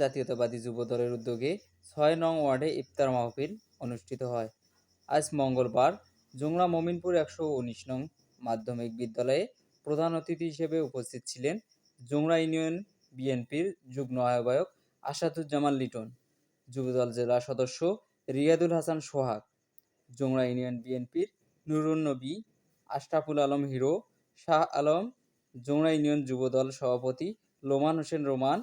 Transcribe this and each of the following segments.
জাতীয়তাবাদী যুব দলের উদ্যোগে ৬ নং ওয়ার্ডে ইফতার মাহফিল অনুষ্ঠিত হয়। আজ মঙ্গলবার জোংড়া মমিনপুর ১১৯ নং মাধ্যমিক বিদ্যালয়ে প্রধান অতিথি হিসেবে উপস্থিত ছিলেন জোংড়া ইউনিয়ন বিএনপির যুগ্ম আহ্বায়ক আসাদুজ্জামান লিটন, যুবদল জেলা সদস্য রিয়াদুল হাসান সোহাগ, জোংড়া ইউনিয়ন বিএনপির নুরুন নবী, আশরাফুল আলম হিরো, শাহ আলম, জোংড়া ইউনিয়ন যুবদল সভাপতি লোমান হোসেন রোমান,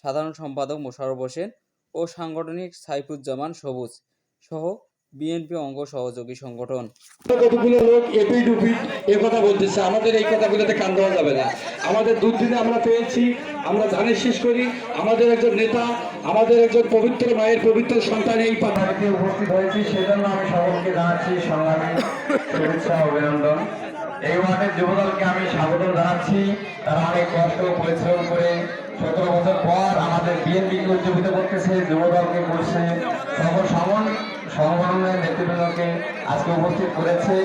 সাধারণ সম্পাদক মোশাররফ হোসেন ও সাংগঠনিক সাইফুজ্জামান সবুজ সহ বিএনপি অঙ্গ সহযোগী সংগঠন। কতগুলো লোক এপিড উপিড এ কথা বলতেছে, আমাদের এই কথাগুলোতে কান দেওয়া যাবে না। আমাদের দুর্দিনে আমরা পেয়েছি, আমরা ধানের শেষ করি। আমাদের একজন নেতা, আমাদের একজন পবিত্র মায়ের পবিত্র সন্তান এই পার্টিতে উপস্থিত হয়েছি, সেজন্য আমি সকলকে জানাচ্ছি সংগ্রামী শুভেচ্ছা অভিনন্দন। এই ওয়ার্ডের যুবদলকে আমি স্বাগত জানাচ্ছি। তারা অনেক কষ্ট পরিশ্রম করে ১৭ বছর পর আমাদের বিএনপিকে উজ্জীবিত করতেছে, যুবদলকে করছে, সকল সংগঠনের নেতৃবৃন্দকে আজকে উপস্থিত করেছে।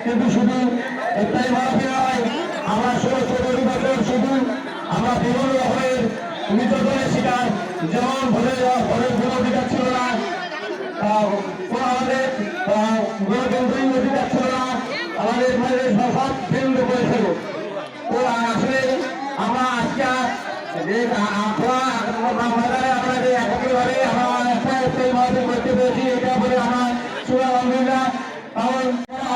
কিন্তু শুধু একটাই মাফি নয়, আমরা ১৬ বছর শুধু আমরা বিভিন্ন রকমের নির্যাতনের শিকার, যেমন ভোটের কোনো অধিকার ছিল না, আমাদের গণতন্ত্রের অধিকার ছিল না, আমাদের সব কেন্দ্র করেছিল। তো আসলে আমরা আজকে আপনাদের একইভাবে আমরা একটাই মাফি করতে পেরেছি, এটা বলে আমার আলহামদুলিল্লাহ।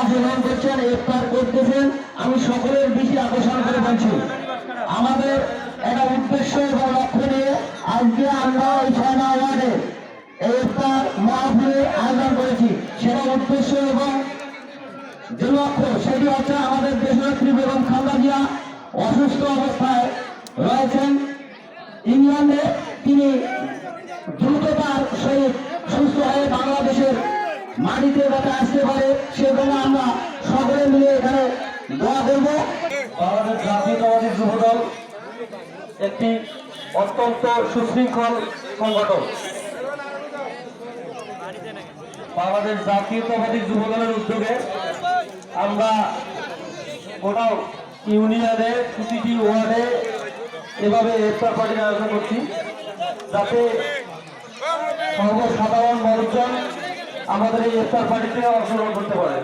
অংশগ্রহণ করছেন, ইফতার করতেছেন, আমি সকলের বেশি আকর্ষণ করে বলছি, আমাদের একটা উদ্দেশ্য এবং লক্ষ্য নিয়ে আজকে আমরা এই ৬ নং ওয়ার্ডে ইফতার মাহফিলের আয়োজন করেছি। সেটা উদ্দেশ্য এবং যে লক্ষ্য সেটি হচ্ছে আমাদের দেশনেত্রী বেগম খালেদা জিয়া অসুস্থ অবস্থায় রয়েছেন ইংল্যান্ডে, তিনি দ্রুততার সহিত সুস্থ হয়ে বাংলাদেশের মাটিতে যাতে আসতে পারে, সেজন্য আমরা সকলে মিলে এখানে দোয়া করব। বাংলাদেশ জাতীয়তাবাদী যুবদল একটি অত্যন্ত সুশৃঙ্খল সংগঠন। বাংলাদেশ জাতীয়তাবাদী যুবদলের উদ্যোগে আমরা গোটা ইউনিয়নে প্রতিটি ওয়ার্ডে এভাবে ইফতার পার্টির আয়োজন করছি, যাতে সর্বসাধারণ মানুষজন আমাদের এই ইফতার পার্টিতে অংশগ্রহণ করতে পারে।